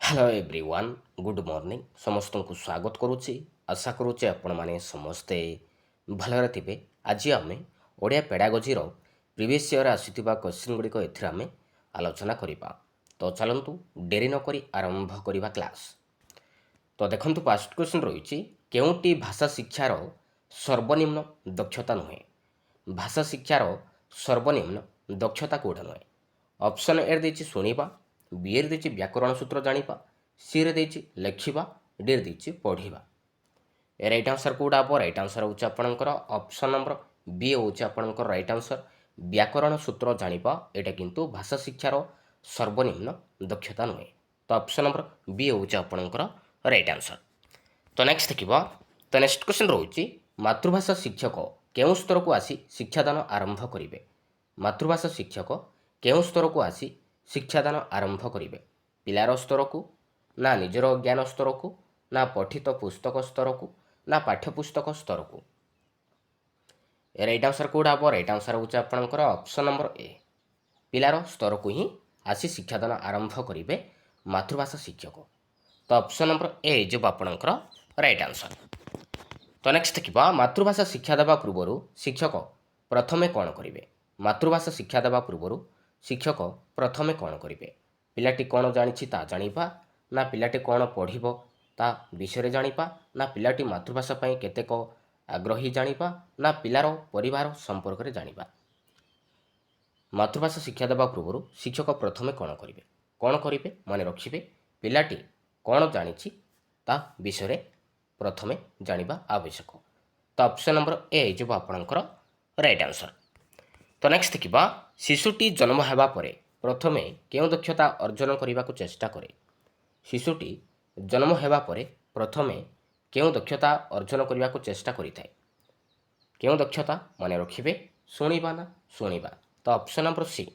Hello everyone good morning समस्त को स्वागत करुच्ची आशा करुच्चे आपण मैंने समस्ते भलरे थे। आज आम ओडिया पेडागोजीर प्रिवियस ईयर आसुवा क्वेश्चन गुड़िक एम आलोचना करवा। तो चलतु डेरी नक आरंभ करवा क्लास। तो देखु फास्ट क्वेश्चन रही केउटी भाषा शिक्षार सर्वनिम्न दक्षता नुहे। भाषा शिक्षार सर्वनिम्न दक्षता कौटा नुहे। ऑप्शन ए देछि शुणिबा, बी रे देछि व्याकरण सूत्र जानिबा, सी रे देछि लेखिबा, डी रे देछि पढ़िबा। राइट आंसर कौटा हम? राइट आंसर होछि आपनकर ऑप्शन नंबर बी होछि आपनकर राइट आंसर। व्याकरण सूत्र जानिबा एटा किंतु भाषा शिक्षार सर्वनिम्न दक्षता नुहे। तो ऑप्शन नंबर बी होछि आपनकर राइट आंसर। तो नेक्स्ट देखिबा। तो नेक्स्ट क्वेश्चन रहुछि मातृभाषा शिक्षक केउं स्तर को आसी शिक्षादान आरंभ करिवे। मातृभाषा शिक्षक केउं स्तर को आसी शिक्षादान आरंभ करिवे। पिलार स्तर को, ना निजर ज्ञान स्तर को, ना पठित पुस्तक स्तर को, ना पाठ्यपुस्तक स्तर को। राइट आंसर कौटा हम? राइट आंसर होछि आपनकर ऑप्शन नंबर ए। पिलार स्तर को ही आसी शिक्षादान आरंभ करिवे मातृभाषा शिक्षक। तो ऑप्शन नंबर ए जो आपनकर राइट आंसर। तो नेक्स्ट देखिबा। मातृभाषा शिक्षा देवा पूर्व शिक्षक प्रथमे कौन करिवे। मातृभाषा शिक्षा देवा पूर्व शिक्षक प्रथमे कौन करिवे। पिलाटी कौन जानिछि ता जानिबा, ना पिलाटी कौन पढ़िबो ता विषय जानिबा, ना पिलाटी मातृभाषा पई केतेक आग्रही जानिबा, ना पिलार परिवार संपर्क रे जानिबा। मातृभाषा शिक्षा देवा पूर्व शिक्षक प्रथमे कौन करिवे। कौन करिवे माने रखिबे पिलाटी कौन जानिछि ता विषय प्रथमे जानिबा आवश्यक। तो ऑप्शन नंबर ए जो आपनकर राइट आंसर। तो नेक्स्ट देखिबा। शिशुटी जन्म हेबा परे प्रथमे केउं दक्षता अर्जन करने को चेष्टा करे। शिशुटी जन्म हेबा परे प्रथमे केउं दक्षता अर्जन करने को चेष्टा करिथाय। केउं दक्षता माने रखिबे शुणिबा ना शुणिबा। तो ऑप्शन नंबर सी।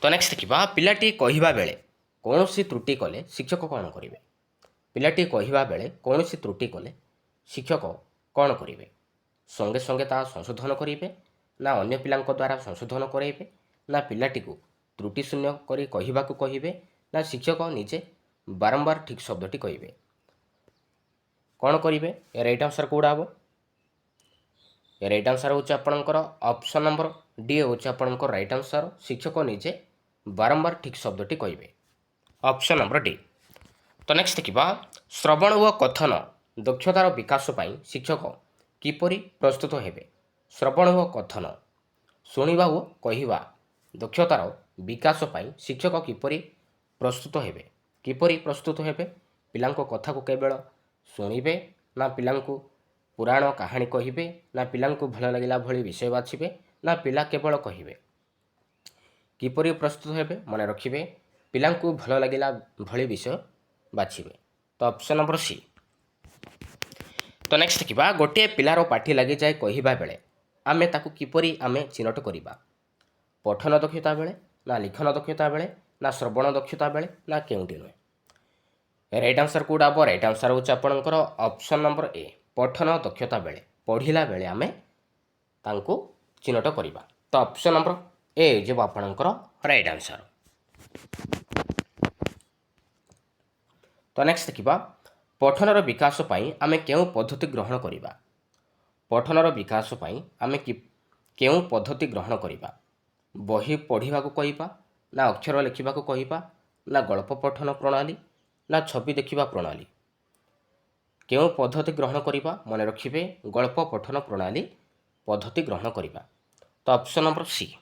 तो नेक्स्ट देखिबा। पिलाटी कहिबा बेले कौनसी त्रुटि कले शिक्षक कौन करिवे। पिलाटी कहिबा बेले कौनसी त्रुटि कले शिक्षक कौन करिवे। संगे संगे ता संशोधन करिवे, ना अन्य पिलांक द्वारा संशोधन कराइबे, ना पिलाटी को त्रुटि शून्य करी कहिबाकु कहिबे, ना शिक्षक निजे बारंबार ठीक शब्दटी कहिबे। कौन करिवे? राइट आंसर कौटा हम? राइट आंसर होछि आपनकर ऑप्शन नंबर डी होछि आपनकर राइट आंसर। शिक्षक निजे बारंबार ठीक शब्दटी कहिबे। Option number D. तो नेक्स्ट देखिबा। श्रवण व कथन दक्षतार विकास पई शिक्षक किपरि प्रस्तुत हेबे। श्रवण व कथन शुणिबा व कहिबा दक्षतार विकास पई शिक्षक किपरि प्रस्तुत हेबे। किपरि प्रस्तुत हेबे? पिलांको कथा को केवल शुणिबे, ना पिलांको पुराण कहानी कहिबे, ना पिलांको भल लागिला भली विषय बाछिबे, ना पिला केवल कहिबे। किपरि प्रस्तुत हेबे माने रखिबे पिलांको भल लागिला भली विषय बाछिबे। तो ऑप्शन नंबर सी। तो नेक्स्ट देखिबा। गोटे पिलार पाठी लागि जाय कहिबा बेले आमे ताकू किपरि आमे चिन्हट करिबा। पठन दक्षता बेले, ना लिखन दक्षता बेले, ना श्रवण दक्षता बेले, ना केउंटी नुहे। राइट आंसर कौटा हम? राइट आंसर होछि आपनकर ऑप्शन नंबर ए। पठन दक्षता बेले, पढ़िला बेले आमे तांको चिन्हट करिबा। तो ऑप्शन नंबर ए जे आपनकर राइट आंसर। तो नेक्स्ट देखिबा। पठनर विकास पई आमे केउं पद्धति ग्रहण करिबा। पठनर विकास पई आमे केउं पद्धति ग्रहण करिबा। बही पढ़िबा को कहिबा, ना अक्षर लिखिबा को कहिबा, ना गल्प पठन प्रणाली, ना छवि देखिबा प्रणाली। केउं पद्धति ग्रहण करिबा माने रखिबे गल्प पठन प्रणाली पद्धति ग्रहण करिबा। तो ऑप्शन नंबर सी।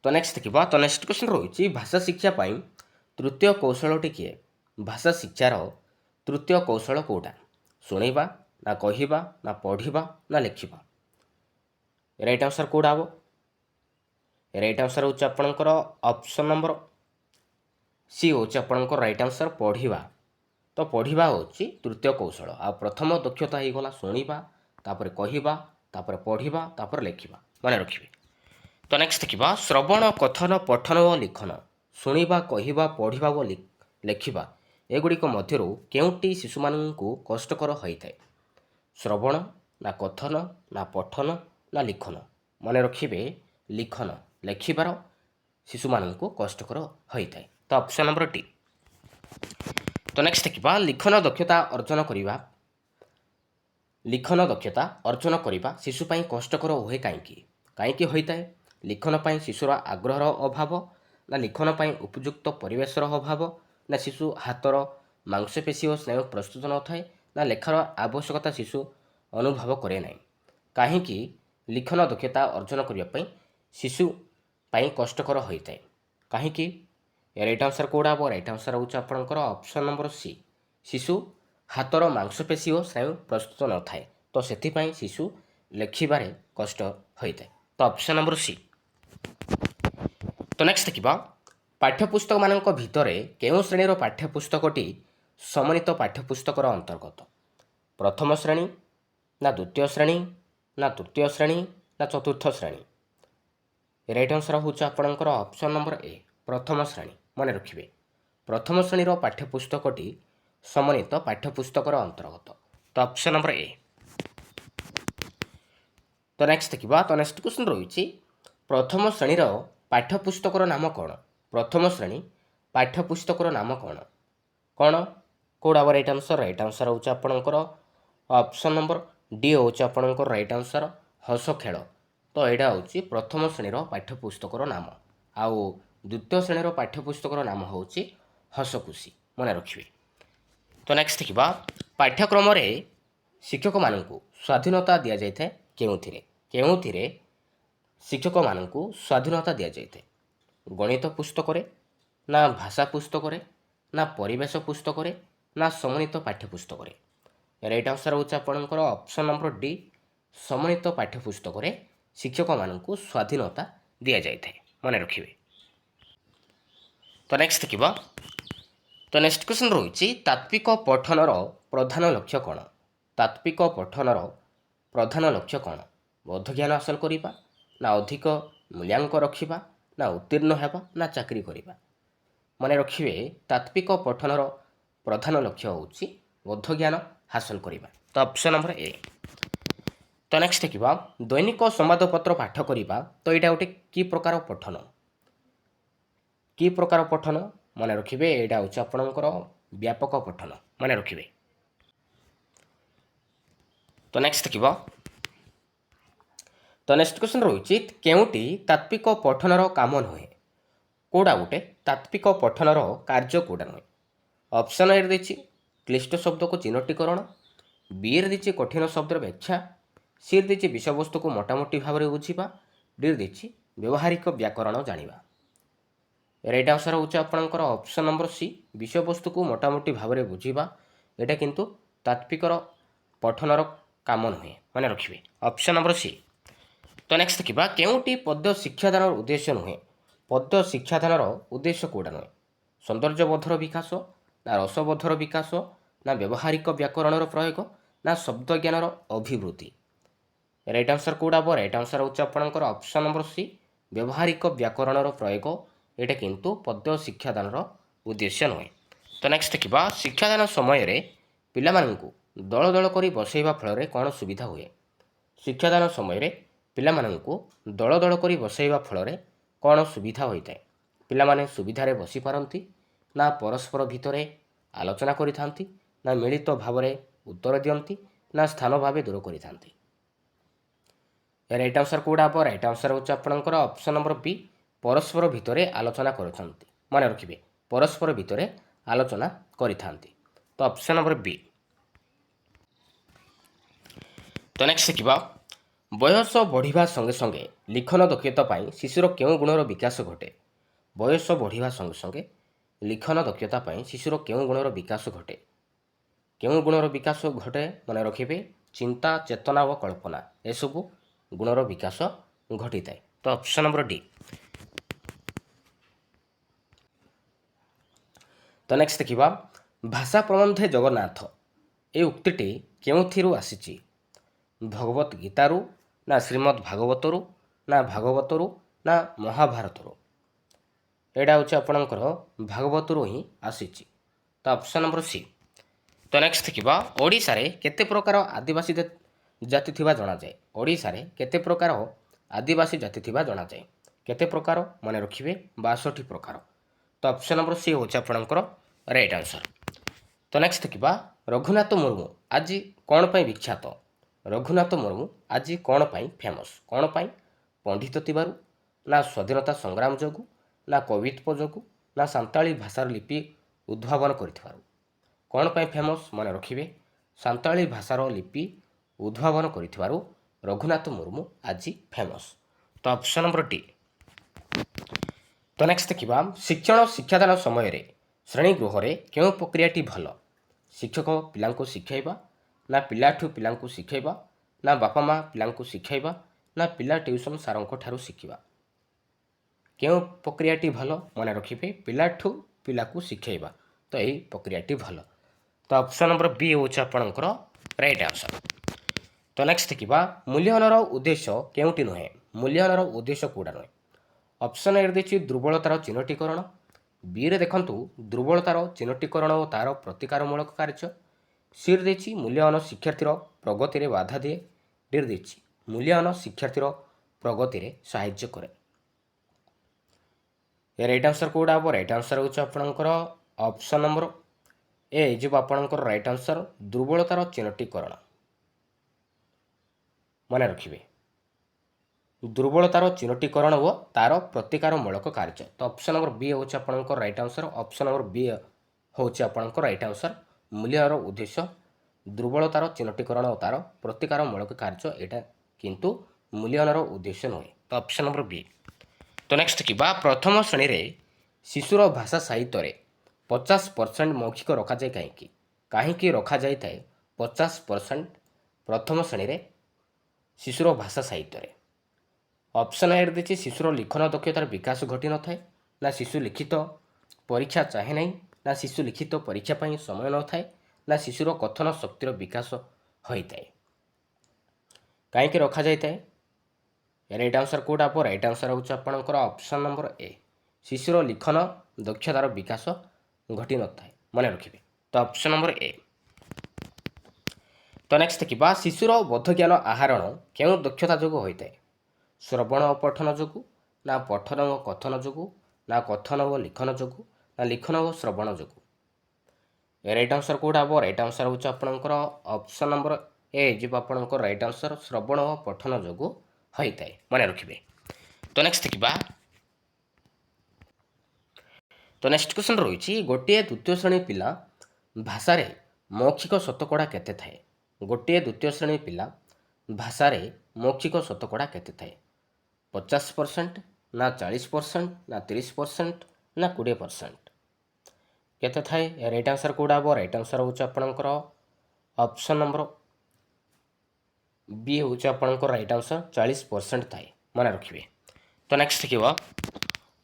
तो नेक्स्ट देखिबा। तो नेक्स्ट क्वेश्चन रही भाषा शिक्षा पाई तृतीय कौशलटी किए। भाषा शिक्षार तृतीय कौशल कौटा? शुणिबा, ना कहिबा, ना पढ़िबा, ना लिखिबा। राइट आंसर कौटा हम? राइट आंसर होछि आपनकर ऑप्शन नंबर सी होछि आपनकर राइट आंसर पढ़िबा। तो पढ़िबा होछि तृतीय कौशल। आ प्रथम दक्षता ही गला शुणिबा, तापर कहिबा, तापर पढ़िबा, तापर लिखिबा माने रखिबे। तो नेक्स्ट देखिबा। श्रवण कथन पठन व लिखन शुणिबा कहिबा पढ़िबा व लिखिबा एगुड़िक मध्यरु केउंटी शिशुमानंकु कष्टकर होइथाय। श्रवण, ना कथन, ना पठन, ना लिखन माने रखिबे लिखन। लेखिबार ଶିଶୁମାନଙ୍କୁ କଷ୍ଟକର ହୋଇଥାଏ। ତ ଅପସନ୍ ନମ୍ବର ଡି। ତ ନେକ୍ସଟ ଦେଖିବା ଲିଖନ ଦକ୍ଷତା ଅର୍ଜନ କରିବା ଶିଶୁ ପାଇଁ କଷ୍ଟକର ହୁଏ କାହିଁକି? କାହିଁକି ହୋଇଥାଏ? ଲିଖନ ପାଇଁ ଶିଶୁର ଆଗ୍ରହର ଅଭାବ, ନା ଲିଖନ ପାଇଁ ଉପଯୁକ୍ତ ପରିବେଶର ଅଭାବ, ନା ଶିଶୁ ହାତର ମାଂସପେଶୀ ଓ ସ୍ନାୟୁ ପ୍ରସ୍ତୁତ ନଥାଏ, ନା ଲେଖାର ଆବଶ୍ୟକତା ଶିଶୁ ଅନୁଭବ କରେ ନାହିଁ। କାହିଁକି ଲିଖନ ଦକ୍ଷତା ଅର୍ଜନ କରିବା ପାଇଁ ଶିଶୁ ପାଇଁ କଷ୍ଟକର ହୋଇଥାଏ? କାହିଁକି? ରାଇଟ୍ ଆନ୍ସର କେଉଁଟା ହେବ? ରାଇଟ୍ ଆନ୍ସର ହେଉଛି ଆପଣଙ୍କର ଅପସନ୍ ନମ୍ବର ସି। ଶିଶୁ ହାତର ମାଂସପେଶୀ ଓ ସ୍ନାୟୁ ପ୍ରସ୍ତୁତ ନଥାଏ, ତ ସେଥିପାଇଁ ଶିଶୁ ଲେଖିବାରେ କଷ୍ଟ ହୋଇଥାଏ। ତ ଅପସନ୍ ନମ୍ବର ସି। ତ ନେକ୍ସଟ ଦେଖିବା ପାଠ୍ୟପୁସ୍ତକମାନଙ୍କ ଭିତରେ କେଉଁ ଶ୍ରେଣୀର ପାଠ୍ୟପୁସ୍ତକଟି ସମନ୍ୱିତ ପାଠ୍ୟପୁସ୍ତକର ଅନ୍ତର୍ଗତ? ପ୍ରଥମ ଶ୍ରେଣୀ, ନା ଦ୍ୱିତୀୟ ଶ୍ରେଣୀ, ନା ତୃତୀୟ ଶ୍ରେଣୀ, ନା ଚତୁର୍ଥ ଶ୍ରେଣୀ? ରାଇଟ୍ ଆନ୍ସର ହେଉଛି ଆପଣଙ୍କର ଅପସନ୍ ନମ୍ବର ଏ, ପ୍ରଥମ ଶ୍ରେଣୀ। ମନେ ରଖିବେ, ପ୍ରଥମ ଶ୍ରେଣୀର ପାଠ୍ୟପୁସ୍ତକଟି ସମନ୍ୱିତ ପାଠ୍ୟପୁସ୍ତକର ଅନ୍ତର୍ଗତ। ତ ଅପସନ୍ ନମ୍ବର ଏ। ତ ନେକ୍ସଟ ଦେଖିବା, ତ ନେକ୍ସଟ କ୍ୱେଶ୍ଚନ୍ ରହିଛି ପ୍ରଥମ ଶ୍ରେଣୀର ପାଠ୍ୟପୁସ୍ତକର ନାମ କ'ଣ? ପ୍ରଥମ ଶ୍ରେଣୀ ପାଠ୍ୟପୁସ୍ତକର ନାମ କ'ଣ? କ'ଣ କେଉଁଟା ହେବ ରାଇଟ୍ ଆନ୍ସର? ରାଇଟ୍ ଆନ୍ସର ହେଉଛି ଆପଣଙ୍କର ଅପସନ୍ ନମ୍ବର ଡି ହେଉଛି ଆପଣଙ୍କର ରାଇଟ୍ ଆନ୍ସର, ହସ ଖେଳ। ତ ଏଇଟା ହେଉଛି ପ୍ରଥମ ଶ୍ରେଣୀର ପାଠ୍ୟପୁସ୍ତକର ନାମ, ଆଉ ଦ୍ୱିତୀୟ ଶ୍ରେଣୀର ପାଠ୍ୟପୁସ୍ତକର ନାମ ହେଉଛି ହସଖୁସି। ମନେ ରଖିବେ। ତ ନେକ୍ସଟ ଦେଖିବା ପାଠ୍ୟକ୍ରମରେ ଶିକ୍ଷକମାନଙ୍କୁ ସ୍ୱାଧୀନତା ଦିଆଯାଇଥାଏ କେଉଁଥିରେ? କେଉଁଥିରେ ଶିକ୍ଷକମାନଙ୍କୁ ସ୍ୱାଧୀନତା ଦିଆଯାଇଥାଏ? ଗଣିତ ପୁସ୍ତକରେ, ନା ଭାଷା ପୁସ୍ତକରେ, ନା ପରିବେଶ ପୁସ୍ତକରେ, ନା ସମନ୍ୱିତ ପାଠ୍ୟପୁସ୍ତକରେ? ରାଇଟ୍ ଆନ୍ସର ହେଉଛି ଆପଣଙ୍କର ଅପସନ୍ ନମ୍ବର ଡି, ସମନ୍ୱିତ ପାଠ୍ୟପୁସ୍ତକରେ ଶିକ୍ଷକମାନଙ୍କୁ ସ୍ୱାଧୀନତା ଦିଆଯାଇଥାଏ। ମନେ ରଖିବେ। ତ ନେକ୍ସଟ ଦେଖିବା, ତ ନେକ୍ସଟ କ୍ୱେଶ୍ଚନ୍ ରହିଛି ତାତ୍ତ୍ୱିକ ପଠନର ପ୍ରଧାନ ଲକ୍ଷ୍ୟ କ'ଣ? ତାତ୍ତ୍ୱିକ ପଠନର ପ୍ରଧାନ ଲକ୍ଷ୍ୟ କ'ଣ? ବୋଧ ଜ୍ଞାନ ହାସଲ କରିବା, ନା ଅଧିକ ମୂଲ୍ୟାଙ୍କ ରଖିବା, ନା ଉତ୍ତୀର୍ଣ୍ଣ ହେବା, ନା ଚାକିରି କରିବା? ମନେ ରଖିବେ, ତାତ୍ତ୍ୱିକ ପଠନର ପ୍ରଧାନ ଲକ୍ଷ୍ୟ ହେଉଛି ବୋଧ ଜ୍ଞାନ ହାସଲ କରିବା। ତ ଅପସନ୍ ନମ୍ବର ଏ। ତ ନେକ୍ସଟ ଦେଖିବା ଦୈନିକ ସମ୍ବାଦପତ୍ର ପାଠ କରିବା, ତ ଏଇଟା ଗୋଟେ କି ପ୍ରକାର ପଠନ? କି ପ୍ରକାର ପଠନ? ମନେ ରଖିବେ, ଏଇଟା ହେଉଛି ଆପଣଙ୍କର ବ୍ୟାପକ ପଠନ। ମନେ ରଖିବେ। ତ ନେକ୍ସଟ ଦେଖିବା, ତ ନେକ୍ସଟ କ୍ୱେଶ୍ଚନ୍ ରହିଛି କେଉଁଟି ତାତ୍ତ୍ୱିକ ପଠନର କାମ ନୁହେଁ? କେଉଁଟା ଗୋଟେ ତାତ୍ତ୍ୱିକ ପଠନର କାର୍ଯ୍ୟ କେଉଁଟା ନୁହେଁ? ଅପସନ୍ ଏରେ ଦେଇଛି କ୍ଲିଷ୍ଟ ଶବ୍ଦକୁ ଚିହ୍ନଟୀକରଣ, ବିରେ ଦେଇଛି କଠିନ ଶବ୍ଦର ବ୍ୟାଖ୍ୟା, ସିରେ ଦେଇଛି ବିଷୟବସ୍ତୁକୁ ମୋଟାମୋଟି ଭାବରେ ବୁଝିବା, ଡିରେ ଦେଇଛି ବ୍ୟବହାରିକ ବ୍ୟାକରଣ ଜାଣିବା। ରାଇଟ୍ ଆନ୍ସର ହେଉଛି ଆପଣଙ୍କର ଅପସନ୍ ନମ୍ବର ସି, ବିଷୟବସ୍ତୁକୁ ମୋଟାମୋଟି ଭାବରେ ବୁଝିବା। ଏଇଟା କିନ୍ତୁ ତାତ୍ତ୍ୱିକର ପଠନର କାମ ନୁହେଁ। ମନେ ରଖିବେ, ଅପସନ୍ ନମ୍ବର ସି। ତ ନେକ୍ସଟ ଦେଖିବା କେଉଁଟି ପଦ୍ୟ ଶିକ୍ଷାଦାନର ଉଦ୍ଦେଶ୍ୟ ନୁହେଁ? ପଦ୍ୟ ଶିକ୍ଷାଦାନର ଉଦ୍ଦେଶ୍ୟ କେଉଁଟା ନୁହେଁ? ସୌନ୍ଦର୍ଯ୍ୟବୋଧର ବିକାଶ, ନା ରସବୋଧର ବିକାଶ, ନା ବ୍ୟବହାରିକ ବ୍ୟାକରଣର ପ୍ରୟୋଗ, ନା ଶବ୍ଦ ଜ୍ଞାନର ଅଭିବୃଦ୍ଧି? ରାଇଟ୍ ଆନ୍ସର କେଉଁଟା ହେବ? ରାଇଟ୍ ଆନ୍ସର ହେଉଛି ଆପଣଙ୍କର ଅପସନ୍ ନମ୍ବର ସି, ବ୍ୟବହାରିକ ବ୍ୟାକରଣର ପ୍ରୟୋଗ। ଏଇଟା କିନ୍ତୁ ପଦ୍ୟ ଶିକ୍ଷାଦାନର ଉଦ୍ଦେଶ୍ୟ ନୁହେଁ। ତ ନେକ୍ସଟ ଦେଖିବା ଶିକ୍ଷାଦାନ ସମୟରେ ପିଲାମାନଙ୍କୁ ଦଳ ଦଳ କରି ବସାଇବା ଫଳରେ କ'ଣ ସୁବିଧା ହୁଏ? ଶିକ୍ଷାଦାନ ସମୟରେ ପିଲାମାନଙ୍କୁ ଦଳ ଦଳ କରି ବସାଇବା ଫଳରେ କ'ଣ ସୁବିଧା ହୋଇଥାଏ? ପିଲାମାନେ ସୁବିଧାରେ ବସିପାରନ୍ତି, ନା ପରସ୍ପର ଭିତରେ ଆଲୋଚନା କରିଥାନ୍ତି, ନା ମିଳିତ ଭାବରେ ଉତ୍ତର ଦିଅନ୍ତି, ନା ସ୍ଥାନ ଭାବେ ଦୂର କରିଥାନ୍ତି? ରାଇଟ୍ ଆନ୍ସର କେଉଁଟା ହେବ? ରାଇଟ୍ ଆନ୍ସର ହେଉଛି ଆପଣଙ୍କର ଅପସନ୍ ନମ୍ବର ବି, ପରସ୍ପର ଭିତରେ ଆଲୋଚନା କରିଥାନ୍ତି। ମନେ ରଖିବେ, ପରସ୍ପର ଭିତରେ ଆଲୋଚନା କରିଥାନ୍ତି। ତ ଅପସନ୍ ନମ୍ବର ବି। ତ ନେକ୍ସଟ ଦେଖିବା ବୟସ ବଢ଼ିବା ସଙ୍ଗେ ସଙ୍ଗେ ଲିଖନ ଦକ୍ଷତା ପାଇଁ ଶିଶୁର କେଉଁ ଗୁଣର ବିକାଶ ଘଟେ? ବୟସ ବଢ଼ିବା ସଙ୍ଗେ ସଙ୍ଗେ ଲିଖନ ଦକ୍ଷତା ପାଇଁ ଶିଶୁର କେଉଁ ଗୁଣର ବିକାଶ ଘଟେ? କେଉଁ ଗୁଣର ବିକାଶ ଘଟେ? ମନେ ରଖିବେ, ଚିନ୍ତା, ଚେତନା ଓ କଳ୍ପନା ଏସବୁ ଗୁଣର ବିକାଶ ଘଟିଥାଏ। ତ ଅପସନ୍ ନମ୍ବର ଡି। ତ ନେକ୍ସଟ ଦେଖିବା ଭାଷା ପ୍ରବନ୍ଧେ ଜଗନ୍ନାଥ ଏ ଉକ୍ତିଟି କେଉଁଥିରୁ ଆସିଛି? ଭଗବତ ଗୀତାରୁ, ନା ଶ୍ରୀମଦ୍ ଭାଗବତରୁ, ନା ଭାଗବତରୁ, ନା ମହାଭାରତରୁ? ଏଇଟା ହେଉଛି ଆପଣଙ୍କର ଭାଗବତରୁ ହିଁ ଆସିଛି। ତ ଅପସନ୍ ନମ୍ବର ସି। ତ ନେକ୍ସଟ ଦେଖିବା ଓଡ଼ିଶାରେ କେତେ ପ୍ରକାର ଆଦିବାସୀ ଜାତି ଥିବା ଜଣାଯାଏ? ଓଡ଼ିଶାରେ କେତେ ପ୍ରକାର ଆଦିବାସୀ ଜାତି ଥିବା ଜଣାଯାଏ? केते प्रकार मन रखिए 62 प्रकार। तो ऑप्शन नंबर सी होचे आपणकर राइट आंसर। तो नेक्स्ट देखिबा रघुनाथ मुर्मू आज कौन पाई विख्यात। रघुनाथ मुर्मू आज कौन पाई फेमस कौन पाई पंडित थिबारु ना स्वाधीनता संग्राम जोगु ना कवित्व जोगु ना सांताली भाषार लिपि उद्भावन करिथिबारु। कौन पाई फेमस मन रखिए सांताली भाषार लिपि उद्भावन करिथिबारु रघुनाथ मुर्मू आज फेमस। तो ऑप्शन नंबर डी। तो नेक्स्ट देखिबा शिक्षण शिक्षादान समय रे श्रेणी गृह रे केउ प्रक्रियाटी भल। शिक्षक पिलांको शिखाइबा ना पिलाठू पिलांको शिखाइबा ना बापा माँ पिलांको शिखाइबा ना पिला ट्यूशन सारंको ठारू शिखिबा। केउ प्रक्रियाटी भल मन रखिबे पिलाठू पिलाको शिखाइबा। तो यही प्रक्रियाटी भल। तो ऑप्शन नंबर बी होचे आपणकर राइट आंसर। तो नेक्स्ट देखिबा मूल्यवानर उद्देश्य केउटी नुहे मूल्यवानर उद्देश्य कोडा नुहे। ऑप्शन ए देछि दुर्बलतार चिन्हटीकरण बी रे देखंतु दुर्बलतार चिन्हटीकरण और तार प्रतिकारमूलक कार्य सी रे देछि मूल्यवान शिक्षार्थीर प्रगति रे बाधा दिए डी रे देछि मूल्यवान शिक्षार्थीर प्रगति रे सहाय्य करे। राइट आंसर कोडा हम राइट आंसर होछि आपणकर ऑप्शन नंबर ए जो आपणकर राइट आंसर दुर्बलतार चिन्हटीकरण मन रखिए दुर्बलतार चिन्हटीकरण और तार प्रतिकारमूलक कार्य। तो ऑप्शन नंबर बी होछि आपणकर right answer. Option number B होछि आपणकर राइट आंसर मूल्यवान उद्देश्य दुर्बलतार चिन्हटीकरण और तार प्रतिकारमूलक कार्य एटा किंतु मूल्यवान उद्देश्य नुहे। तो ऑप्शन नंबर बी। तो नेक्स्ट कि प्रथम श्रेणी रे शिशुर भाषा साहित्य रे 50% मौखिक रखा जाए कहीं कहीं रखा जाए 50% प्रथम श्रेणी रे शिशुर भाषा साहित्य रे। ऑप्शन ए देछि शिशुर लिखन दक्षतार विकास घटी न थाए ना शिशु लिखित परीक्षा चाहे नहीं ना शिशु लिखित परीक्षा पाई समय न थाए ना शिशुर कथन शक्तिर विकास होता है कहीं रखा जाए। राइट आंसर कोडा पर राइट आंसर होछि आपणकर ऑप्शन नंबर ए शिशुर लिखन दक्षतार विकास घटी न थाए मन रखिए। तो ऑप्शन नंबर ए। तो नेक्स्ट देखिबा शिशुर बोध ज्ञान आहरण केउं दक्षता जोगु होता है श्रवण और पठन जोगु ना पठन और कथन जोगु ना कथन और लिखन जोगु ना लिखन और श्रवण जोगु। राइट आंसर कोडा हम राइट आंसर होछि आपणकर ऑप्शन नंबर ए जो आपणकर राइट आंसर श्रवण और पठन जोगु होता है मन रखिए। तो नेक्स्ट देखिबा तो नेक्स्ट क्वेश्चन रही गोटे द्वितीय श्रेणी पिला भाषा रे मौखिक शतकड़ा केते थाए। गोटे द्वितीय श्रेणी पिला भाषा रे मौखिक शतकड़ा केते थाए 50% ना 40% ना 30% ना 20% केते थाए। राइट आंसर कोडा हम राइट आंसर होछि आपणकर ऑप्शन नंबर बी होछि आपणकर राइट आंसर 40% थाए मन रखिए। तो नेक्स्ट देखिबा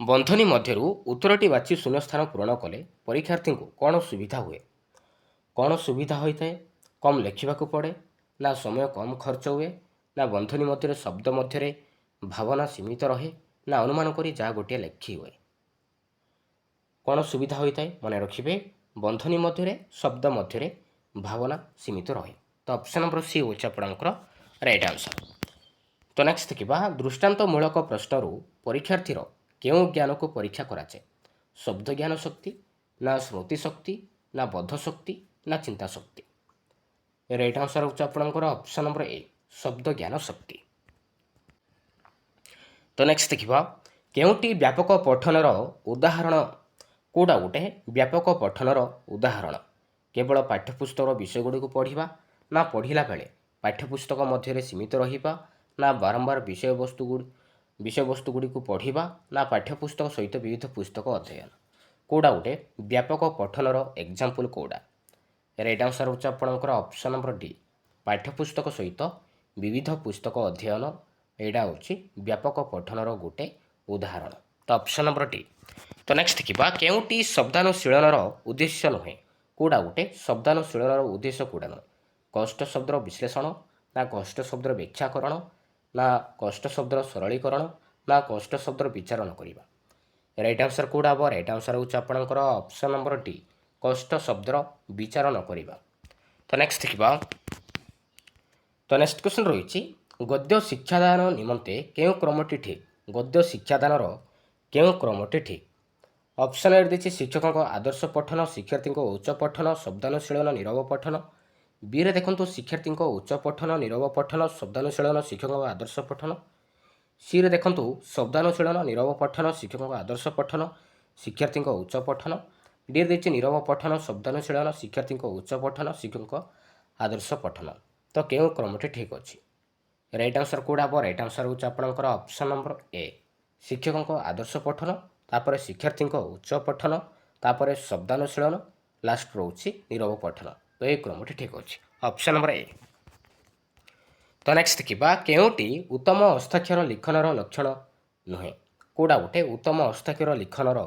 बंधनी मध्यरु उत्तरटी बाची शून्य स्थान पूरण कले परीक्षार्थी को कौन सुविधा हुए कौन सुविधा होता है कम लिखा पड़े ना समय कम खर्च हुए ना बंधनी मध्य शब्द मध्य भावना सीमित रहे ना अनुमान करी जहाँ गोटे लिखी हुए कौन सुविधा होता है मन रखिए बंधनी मध्य शब्द मध्य भावना सीमित रहे। तो ऑप्शन नंबर सी होछि आपणकर राइट आंसर। तो नेक्स्ट देखिबा दृष्टांतमूलक प्रश्नरू परीक्षार्थीर केउं ज्ञान को परीक्षा कराए शब्द ज्ञान शक्ति ना स्मृति शक्ति ना बौद्ध शक्ति ना चिंता शक्ति। राइट आंसर होछि आपणकर ऑप्शन नंबर ए शब्द ज्ञान शक्ति। तो नेक्स्ट देखिबा केउंटी व्यापक पठनर उदाहरण कोडा गोटे व्यापक पठनर उदाहरण केवल पाठ्यपुस्तक विषय गुड़ी को पढ़ा ना पढ़ला बेले पाठ्यपुस्तक मध्य सीमित रहिबा ना बारंबार विषय वस्तु गुड़ी को पढ़ा ना पाठ्यपुस्तक सहित विविध पुस्तक अध्ययन कोडा गोटे व्यापक पठनर एग्जाम्पल कोडा। राइट आंसर होछि आपणकर ऑप्शन नंबर डी पाठ्यपुस्तक सहित विविध पुस्तक अध्ययन एटा होछि व्यापक पठनर गोटे उदाहरण। तो ऑप्शन नंबर डी। तो नेक्स्ट देखिबा केउंटी शब्दानुशीलनर उद्देश्य नुहे कोडा गोटे शब्दानुशीलनर उद्देश्य कोडा नुहे कष्ट शब्दर विश्लेषण ना कष्ट शब्दर व्याख्याकरण ना कष्ट शब्दर सरलीकरण ना कष्ट शब्दर विचारण करवा। राइट आंसर कोडा हम राइट आंसर होछि आपणकर ऑप्शन नंबर डी कष्ट शब्दर विचारण करवा। तो नेक्स्ट देखिबा तो नेक्स्ट क्वेश्चन रही गद्य शिक्षादान निमंते केउ क्रमटी ठीक ଗଦ୍ୟ ଶିକ୍ଷାଦାନର କେଉଁ କ୍ରମଟି ଠିକ୍? ଅପସନ୍ ଏ ଦେଇଛି ଶିକ୍ଷକଙ୍କ ଆଦର୍ଶ ପଠନ, ଶିକ୍ଷାର୍ଥୀଙ୍କ ଉଚ୍ଚ ପଠନ, ଶବ୍ଦାନୁଶୀଳନ, ନିରବ ପଠନ। ବିରେ ଦେଖନ୍ତୁ ଶିକ୍ଷାର୍ଥୀଙ୍କ ଉଚ୍ଚ ପଠନ, ନିରବ ପଠନ, ଶବ୍ଦାନୁଶୀଳନ, ଶିକ୍ଷକଙ୍କ ଆଦର୍ଶ ପଠନ। ସିରେ ଦେଖନ୍ତୁ ଶବ୍ଦାନୁଶୀଳନ, ନିରବ ପଠନ, ଶିକ୍ଷକଙ୍କ ଆଦର୍ଶ ପଠନ, ଶିକ୍ଷାର୍ଥୀଙ୍କ ଉଚ୍ଚ ପଠନ। ଡି ଦେଇଛି ନିରବ ପଠନ, ଶବ୍ଦାନୁଶୀଳନ, ଶିକ୍ଷାର୍ଥୀଙ୍କ ଉଚ୍ଚ ପଠନ, ଶିକ୍ଷକଙ୍କ ଆଦର୍ଶ ପଠନ। ତ କେଉଁ କ୍ରମଟି ଠିକ୍ ଅଛି? ରାଇଟ୍ ଆନ୍ସର୍ କେଉଁଟା ହେବ? ରାଇଟ୍ ଆନ୍ସର୍ ହେଉଛି ଆପଣଙ୍କର ଅପସନ୍ ନମ୍ବର ଏ, ଶିକ୍ଷକଙ୍କ ଆଦର୍ଶ ପଠନ, ତାପରେ ଶିକ୍ଷାର୍ଥୀଙ୍କ ଉଚ୍ଚ ପଠନ, ତାପରେ ଶବ୍ଦାନୁଶୀଳନ, ଲାଷ୍ଟ ରହୁଛି ନିରବ ପଠନ। ତ ଏହି କ୍ରମଟି ଠିକ୍ ଅଛି, ଅପସନ୍ ନମ୍ବର ଏ। ତ ନେକ୍ସଟ ଦେଖିବା କେଉଁଟି ଉତ୍ତମ ହସ୍ତାକ୍ଷର ଲିଖନର ଲକ୍ଷଣ ନୁହେଁ? କେଉଁଟା ଗୋଟେ ଉତ୍ତମ ହସ୍ତାକ୍ଷର ଲିଖନର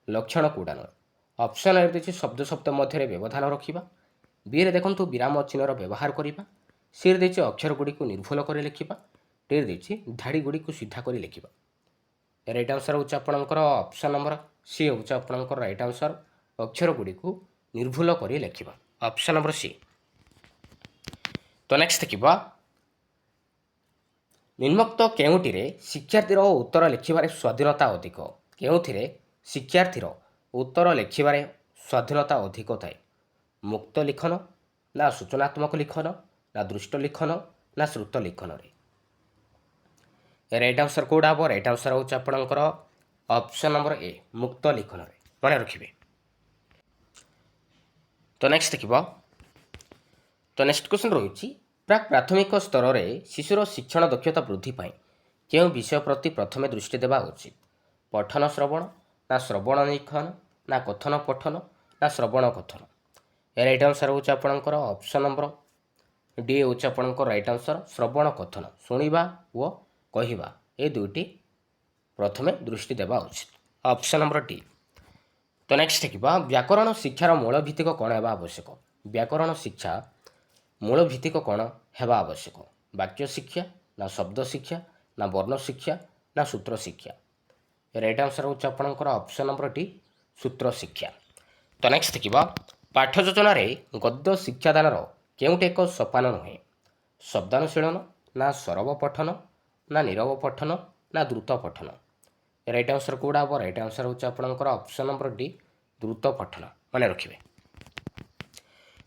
ଲକ୍ଷଣ କେଉଁଟା ନୁହେଁ? ଅପସନ୍ ଏ ଦେଇଛି ଶବ୍ଦ ଶବ୍ଦ ମଧ୍ୟରେ ବ୍ୟବଧାନ ରଖିବା। ବିରେ ଦେଖନ୍ତୁ ବିରାମ ଚିହ୍ନର ବ୍ୟବହାର କରିବା। ସିରେ ଦେଇଛି ଅକ୍ଷର ଗୁଡ଼ିକୁ ନିର୍ଭୁଲ କରି ଲେଖିବା। ଡିରେ ଦେଇଛି ଧାଡ଼ି ଗୁଡ଼ିକୁ ସିଧା କରି ଲେଖିବା। ରାଇଟ୍ ଆନ୍ସର୍ ହେଉଛି ଆପଣଙ୍କର ଅପସନ୍ ନମ୍ବର ସି ହେଉଛି ଆପଣଙ୍କର ରାଇଟ୍ ଆନ୍ସର୍, ଅକ୍ଷର ଗୁଡ଼ିକୁ ନିର୍ଭୁଲ କରି ଲେଖିବା, ଅପସନ୍ ନମ୍ବର ସି। ତ ନେକ୍ସଟ ଦେଖିବା ନିମ୍ନୋକ୍ତ କେଉଁଟିରେ ଶିକ୍ଷାର୍ଥୀର ଉତ୍ତର ଲେଖିବାରେ ସ୍ୱାଧୀନତା ଅଧିକ? କେଉଁଥିରେ ଶିକ୍ଷାର୍ଥୀର ଉତ୍ତର ଲେଖିବାରେ ସ୍ୱାଧୀନତା ଅଧିକ ଥାଏ? ମୁକ୍ତ ଲିଖନ, ନା ସୂଚନାତ୍ମକ ଲିଖନ, ନା ଦୃଷ୍ଟ ଲିଖନ, ନା ଶ୍ରୁତ ଲିଖନରେ? ରାଇଟ୍ ଆନ୍ସର୍ କେଉଁଟା ହେବ? ରାଇଟ୍ ଆନ୍ସର୍ ହେଉଛି ଆପଣଙ୍କର ଅପସନ୍ ନମ୍ବର ଏ, ମୁକ୍ତ ଲିଖନରେ, ମନେ ରଖିବେ। ତ ନେକ୍ସଟ ଦେଖିବ, ତ ନେକ୍ସଟ କ୍ୱେଶ୍ଚନ୍ ରହିଛି ପ୍ରାକ୍ ପ୍ରାଥମିକ ସ୍ତରରେ ଶିଶୁର ଶିକ୍ଷଣ ଦକ୍ଷତା ବୃଦ୍ଧି ପାଇଁ କେଉଁ ବିଷୟ ପ୍ରତି ପ୍ରଥମେ ଦୃଷ୍ଟି ଦେବା ଉଚିତ? ପଠନ ଶ୍ରବଣ, ନା ଶ୍ରବଣ ଲିଖନ, ନା କଥନ ପଠନ, ନା ଶ୍ରବଣ କଥନ? ରାଇଟ୍ ଆନ୍ସର୍ ହେଉଛି ଆପଣଙ୍କର ଅପସନ୍ ନମ୍ବର ଡି ହେଉଛି ଆପଣଙ୍କର ରାଇଟ୍ ଆନ୍ସର୍, ଶ୍ରବଣ କଥନ, ଶୁଣିବା ଓ କହିବା ଏ ଦୁଇଟି ପ୍ରଥମେ ଦୃଷ୍ଟି ଦେବା ଉଚିତ, ଅପସନ୍ ନମ୍ବର ଡି। ତ ନେକ୍ସଟ ଦେଖିବା ବ୍ୟାକରଣ ଶିକ୍ଷାର ମୂଳ ଭିତ୍ତିକ କ'ଣ ହେବା ଆବଶ୍ୟକ? ବ୍ୟାକରଣ ଶିକ୍ଷା ମୂଳ ଭିତ୍ତିକ କ'ଣ ହେବା ଆବଶ୍ୟକ? ବାକ୍ୟ ଶିକ୍ଷା, ନା ଶବ୍ଦ ଶିକ୍ଷା, ନା ବର୍ଣ୍ଣ ଶିକ୍ଷା, ନା ସୂତ୍ର ଶିକ୍ଷା? ରାଇଟ୍ ଆନ୍ସର୍ ହେଉଛି ଆପଣଙ୍କର ଅପସନ୍ ନମ୍ବର ଡି, ସୂତ୍ର ଶିକ୍ଷା। ତ ନେକ୍ସଟ ଦେଖିବା ପାଠ ଯୋଜନାରେ ଗଦ୍ୟ ଶିକ୍ଷାଦାନର କେଉଁଠି ଏକ ସୋପାନ ନୁହେଁ? ଶବ୍ଦାନୁଶୀଳନ, ନା ସରବ ପଠନ, ନା ନିରବ ପଠନ, ନା ଦ୍ରୁତ ପଠନ? ରାଇଟ୍ ଆନ୍ସର୍ କେଉଁଟା ହେବ? ରାଇଟ୍ ଆନ୍ସର୍ ହେଉଛି ଆପଣଙ୍କର ଅପସନ୍ ନମ୍ବର ଡି, ଦ୍ରୁତ ପଠନ, ମନେ ରଖିବେ।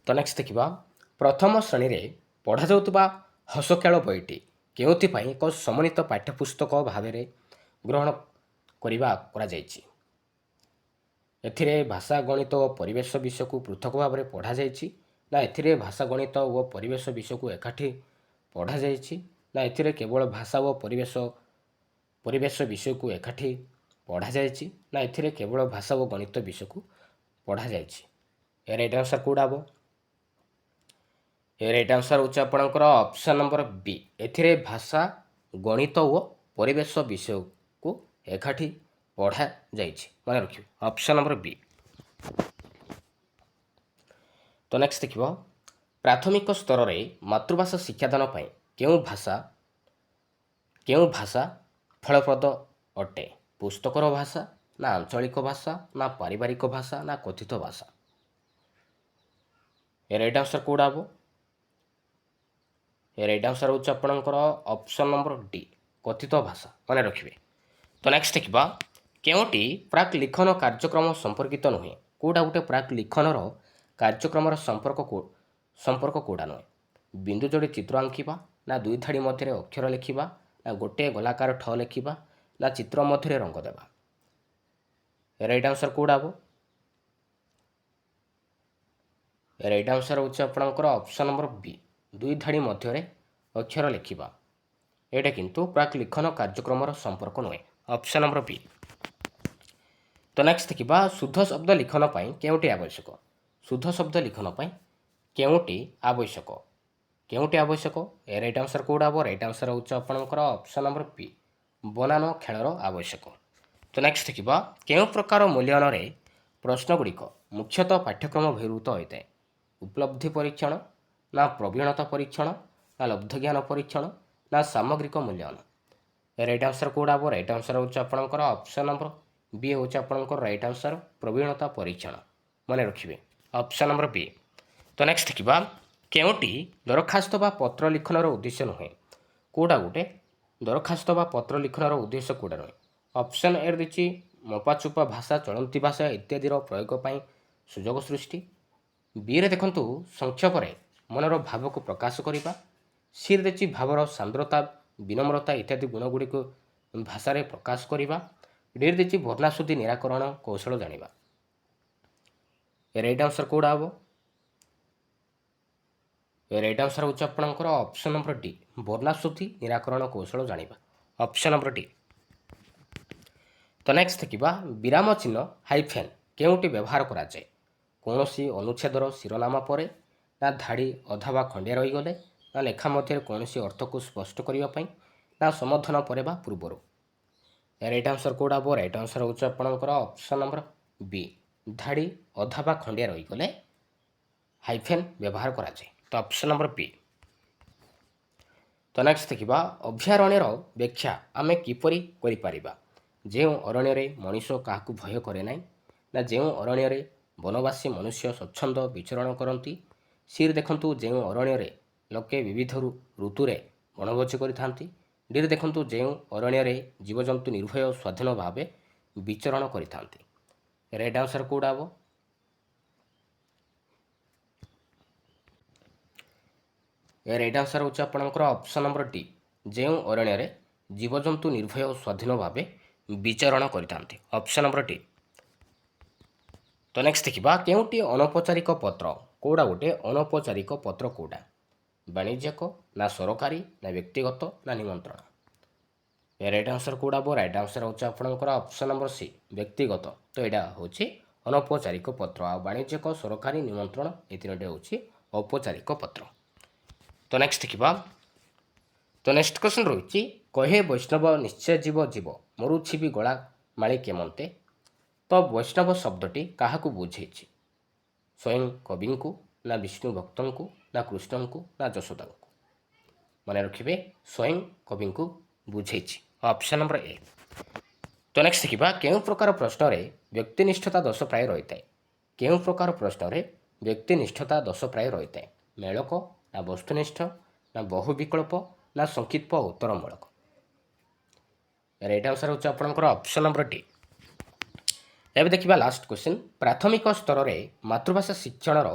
ତ ନେକ୍ସଟ ଦେଖିବା ପ୍ରଥମ ଶ୍ରେଣୀରେ ପଢ଼ାଯାଉଥିବା ହସ ଖେଳ ବହିଟି କେଉଁଥିପାଇଁ ଏକ ସମନ୍ୱିତ ପାଠ୍ୟପୁସ୍ତକ ଭାବରେ ଗ୍ରହଣ କରାଯାଇଛି? ଏଥିରେ ଭାଷା, ଗଣିତ ଓ ପରିବେଶ ବିଷୟକୁ ପୃଥକ ଭାବରେ ପଢ଼ାଯାଇଛି, ନା ଏଥିରେ ଭାଷା, ଗଣିତ ଓ ପରିବେଶ ବିଷୟକୁ ଏକାଠି ପଢ଼ାଯାଇଛି, ନା ଏଥିରେ କେବଳ ଭାଷା ଓ ପରିବେଶ ବିଷୟକୁ ଏକାଠି ପଢ଼ାଯାଇଛି, ନା ଏଥିରେ କେବଳ ଭାଷା ଓ ଗଣିତ ବିଷୟକୁ ପଢ଼ାଯାଇଛି? ରାଇଟ୍ ଆନ୍ସର୍ କେଉଁଟା ହେବ? ରାଇଟ୍ ଆନ୍ସର୍ ହେଉଛି ଆପଣଙ୍କର ଅପସନ୍ ନମ୍ବର ବି, ଏଥିରେ ଭାଷା, ଗଣିତ ଓ ପରିବେଶ ବିଷୟକୁ ଏକାଠି ପଢ଼ାଯାଇଛି, ମନେ ରଖିବେ, ଅପସନ୍ ନମ୍ବର ବି। ତ ନେକ୍ସଟ ଦେଖିବ ପ୍ରାଥମିକ ସ୍ତରରେ ମାତୃଭାଷା ଶିକ୍ଷାଦାନ ପାଇଁ କେଉଁ ଭାଷା ଫଳପ୍ରଦ ଅଟେ? ପୁସ୍ତକର ଭାଷା, ନା ଆଞ୍ଚଳିକ ଭାଷା, ନା ପାରିବାରିକ ଭାଷା, ନା କଥିତ ଭାଷା? ରାଇଟ୍ ଆନ୍ସର୍ କେଉଁଟା ହେବ? ରାଇଟ୍ ଆନ୍ସର୍ ହେଉଛି ଆପଣଙ୍କର ଅପସନ୍ ନମ୍ବର ଡି, କଥିତ ଭାଷା, ମନେ ରଖିବେ। ତ ନେକ୍ସଟ ଦେଖିବା କେଉଁଟି ପ୍ରାକ୍ ଲିଖନ କାର୍ଯ୍ୟକ୍ରମ ସମ୍ପର୍କିତ ନୁହେଁ? କେଉଁଟା ଗୋଟେ ପ୍ରାକ୍ ଲିଖନର କାର୍ଯ୍ୟକ୍ରମର ସମ୍ପର୍କ କେଉଁଟା ନୁହେଁ? ବିନ୍ଦୁ ଯୋଡ଼ି ଚିତ୍ର ଆଙ୍କିବା, ନା ଦୁଇ ଧାଡ଼ି ମଧ୍ୟରେ ଅକ୍ଷର ଲେଖିବା, ନା ଗୋଟିଏ ଗୋଲାକାର ଠ ଲେଖିବା, ନା ଚିତ୍ର ମଧ୍ୟରେ ରଙ୍ଗ ଦେବା? ରାଇଟ୍ ଆନ୍ସର୍ କେଉଁଟା ହେବ? ରାଇଟ୍ ଆନ୍ସର୍ ହେଉଛି ଆପଣଙ୍କର ଅପସନ୍ ନମ୍ବର ବି, ଦୁଇ ଧାଡ଼ି ମଧ୍ୟରେ ଅକ୍ଷର ଲେଖିବା। ଏଇଟା କିନ୍ତୁ ପ୍ରାକ୍ ଲିଖନ କାର୍ଯ୍ୟକ୍ରମର ସମ୍ପର୍କ ନୁହେଁ, ଅପସନ୍ ନମ୍ବର ବି। ତ ନେକ୍ସଟ ଦେଖିବା ଶୁଦ୍ଧ ଶବ୍ଦ ଲିଖନ ପାଇଁ କେଉଁଟି ଆବଶ୍ୟକ? ଶୁଦ୍ଧ ଶବ୍ଦ ଲିଖନ ପାଇଁ କେଉଁଟି ଆବଶ୍ୟକ? ରାଇଟ୍ ଆନ୍ସର୍ କେଉଁଟା ହେବ? ରାଇଟ୍ ଆନ୍ସର୍ ହେଉଛି ଆପଣଙ୍କର ଅପସନ୍ ନମ୍ବର ବି, ବନାନ ଖେଳର ଆବଶ୍ୟକ। ତ ନେକ୍ସଟ ଦେଖିବା କେଉଁ ପ୍ରକାର ମୂଲ୍ୟାୟନରେ ପ୍ରଶ୍ନ ଗୁଡ଼ିକ ମୁଖ୍ୟତଃ ପାଠ୍ୟକ୍ରମ ବହିର୍ଭୂତ ହୋଇଥାଏ? ଉପଲବ୍ଧି ପରୀକ୍ଷଣ, ନା ପ୍ରବୀଣତା ପରୀକ୍ଷଣ, ନା ଲବ୍ଧ ଜ୍ଞାନ ପରୀକ୍ଷଣ, ନା ସାମଗ୍ରିକ ମୂଲ୍ୟାୟନ? ରାଇଟ୍ ଆନ୍ସର୍ କେଉଁଟା ହେବ? ରାଇଟ୍ ଆନ୍ସର୍ ହେଉଛି ଆପଣଙ୍କର ଅପସନ୍ ନମ୍ବର ବି ହେଉଛି ଆପଣଙ୍କର ରାଇଟ୍ ଆନ୍ସର୍, ପ୍ରବୀଣତା ପରୀକ୍ଷଣ, ମନେ ରଖିବେ, ଅପସନ୍ ନମ୍ବର ବି। ତ ନେକ୍ସଟ ଦେଖିବା କେଉଁଟି ଦରଖାସ୍ତ ବା ପତ୍ର ଲିଖନର ଉଦ୍ଦେଶ୍ୟ ନୁହେଁ? କେଉଁଟା ଗୋଟେ ଦରଖାସ୍ତ ବା ପତ୍ର ଲିଖନର ଉଦ୍ଦେଶ୍ୟ କେଉଁଟା ନୁହେଁ? ଅପସନ୍ ଏ ଦେଇଛି ମପାଚୁପା ଭାଷା, ଚଳନ୍ତି ଭାଷା ଇତ୍ୟାଦିର ପ୍ରୟୋଗ ପାଇଁ ସୁଯୋଗ ସୃଷ୍ଟି। ବିରେ ଦେଖନ୍ତୁ ସଂକ୍ଷେପରେ ମନର ଭାବକୁ ପ୍ରକାଶ କରିବା। ସିରେ ଦେଇଛି ଭାବର ସାନ୍ଦ୍ରତା, ବିନମ୍ରତା ଇତ୍ୟାଦି ଗୁଣଗୁଡ଼ିକୁ ଭାଷାରେ ପ୍ରକାଶ କରିବା। ଡିରେ ଦେଇଛି ବର୍ଣ୍ଣାଶୁଦ୍ଧି ନିରାକରଣ କୌଶଳ ଜାଣିବା। ରାଇଟ୍ ଆନ୍ସର କେଉଁଟା ହେବ? ରାଇଟ୍ ଆନ୍ସର ହେଉଛି ଆପଣଙ୍କର ଅପସନ୍ ନମ୍ବର ଡି, ବର୍ଣ୍ଣାଶୁଦ୍ଧି ନିରାକରଣ କୌଶଳ ଜାଣିବା। Option number D. ତ ନେକ୍ସଟ ଦେଖିବା ବିରାମ ଚିହ୍ନ ହାଇଫେନ୍ କେଉଁଠି ବ୍ୟବହାର କରାଯାଏ? କୌଣସି ଅନୁଚ୍ଛେଦର ଶିରୋନାମ ପରେ, ନା ଧାଡ଼ି ଅଧା ବା ଖଣ୍ଡିଆ ରହିଗଲେ, ନା ଲେଖା ମଧ୍ୟରେ କୌଣସି ଅର୍ଥକୁ ସ୍ପଷ୍ଟ କରିବା ପାଇଁ, ନା ସମର୍ଥନ ପରେ ବା ପୂର୍ବରୁ। ରାଇଟ୍ ଆନ୍ସର କେଉଁଟା ହେବ? ରାଇଟ୍ ଆନ୍ସର ହେଉଛି ଆପଣଙ୍କର ଅପସନ୍ ନମ୍ବର ବି, ଧାଡ଼ି ଅଧା ବା ଖଣ୍ଡିଆ ରହିଗଲେ ହାଇଫେନ୍ ବ୍ୟବହାର କରାଯାଏ। ତ ଅପସନ୍ ନମ୍ବର ବି। ତ ନେକ୍ସଟ ଦେଖିବା ଅଭୟାରଣ୍ୟର ବ୍ୟାଖ୍ୟା ଆମେ କିପରି କରିପାରିବା? ଯେଉଁ ଅରଣ୍ୟରେ ମଣିଷ କାହାକୁ ଭୟ କରେ ନାହିଁ, ନା ଯେଉଁ ଅରଣ୍ୟରେ ବନବାସୀ ମନୁଷ୍ୟ ସ୍ୱଚ୍ଛନ୍ଦ ବିଚରଣ କରନ୍ତି। ସିରେ ଦେଖନ୍ତୁ ଯେଉଁ ଅରଣ୍ୟରେ ଲୋକେ ବିବିଧ ଋତୁରେ ବଣଭୋଜି କରିଥାନ୍ତି। ଡିରେ ଦେଖନ୍ତୁ ଯେଉଁ ଅରଣ୍ୟରେ ଜୀବଜନ୍ତୁ ନିର୍ଭୟ ସ୍ୱାଧୀନ ଭାବେ ବିଚରଣ କରିଥାନ୍ତି। ରାଇଟ୍ ଆନ୍ସର କେଉଁଟା ହେବ? ରାଇଟ୍ ଆନ୍ସର ହେଉଛି ଆପଣଙ୍କର ଅପସନ୍ ନମ୍ବର ଡି, ଯେଉଁ ଅରଣ୍ୟରେ ଜୀବଜନ୍ତୁ ନିର୍ଭୟ ଓ ସ୍ୱାଧୀନ ଭାବେ ବିଚରଣ କରିଥାନ୍ତି। Option number D. ତ ନେକ୍ସଟ ଦେଖିବା କେଉଁଟି ଅନୌପଚାରିକ ପତ୍ର? କେଉଁଟା ଗୋଟେ ଅନୌପଚାରିକ ପତ୍ର କେଉଁଟା? ବାଣିଜ୍ୟିକ, ନା ସରକାରୀ, ନା ବ୍ୟକ୍ତିଗତ, ନା ନିମନ୍ତ୍ରଣ। ରାଇଟ୍ ଆନ୍ସର କେଉଁଟା ହେବ? ରାଇଟ୍ ଆନ୍ସର ହେଉଛି ଆପଣଙ୍କର ଅପସନ୍ ନମ୍ବର ସି, ବ୍ୟକ୍ତିଗତ। ତ ଏଇଟା ହେଉଛି ଅନୌପଚାରିକ ପତ୍ର। ଆଉ ବାଣିଜ୍ୟିକ, ସରକାରୀ, ନିମନ୍ତ୍ରଣ ଏ ତିନୋଟି ହେଉଛି ଔପଚାରିକ ପତ୍ର। ତ ନେକ୍ସଟ ଦେଖିବା ତ ନେକ୍ସଟ କ୍ୱେଶ୍ଚନ୍ ରହିଛି କହେ ବୈଷ୍ଣବ ନିଶ୍ଚୟ ଯିବ ଯିବ ମରୁଛି ବି ଗଳା ମାଳି କେମନ୍ତେ। ତ ବୈଷ୍ଣବ ଶବ୍ଦଟି କାହାକୁ ବୁଝେଇଛି? ସ୍ୱୟଂ କବିଙ୍କୁ, ନା ବିଷ୍ଣୁ ଭକ୍ତଙ୍କୁ, ନା କୃଷ୍ଣଙ୍କୁ, ନା ଯଶୋଦାଙ୍କୁ। ମନେ ରଖିବେ ସ୍ୱୟଂ କବିଙ୍କୁ ବୁଝେଇଛି। Option number A. ତ ନେକ୍ସଟ ଦେଖିବା କେଉଁ ପ୍ରକାର ପ୍ରଶ୍ନରେ ବ୍ୟକ୍ତିନିଷ୍ଠତା ଦୋଷ ପ୍ରାୟ ରହିଥାଏ? କେଉଁ ପ୍ରକାର ପ୍ରଶ୍ନରେ ବ୍ୟକ୍ତିନିଷ୍ଠତା ଦୋଷ ପ୍ରାୟ ରହିଥାଏ? ମେଳକ, ନା ବସ୍ତୁନିଷ୍ଠ, ନା ବହୁ ବିକଳ୍ପ, ନା ସଂକ୍ଷିପ୍ତ ଉତ୍ତରମୂଳକ। ରାଇଟ୍ ଆନ୍ସର ହେଉଛି ଆପଣଙ୍କର ଅପସନ୍ ନମ୍ବର ଡି। ଏବେ ଦେଖିବା ଲାଷ୍ଟ କ୍ୱେଶ୍ଚନ୍ ପ୍ରାଥମିକ ସ୍ତରରେ ମାତୃଭାଷା ଶିକ୍ଷଣର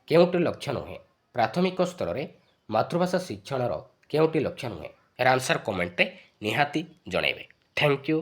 କେଉଁଟି ଲକ୍ଷ୍ୟ ନୁହେଁ? ପ୍ରାଥମିକ ସ୍ତରରେ ମାତୃଭାଷା ଶିକ୍ଷଣର କେଉଁଟି ଲକ୍ଷ୍ୟ ନୁହେଁ? ଏହାର ଆନ୍ସର କମେଣ୍ଟରେ ନିହାତି ଜଣାଇବେ। Thank you.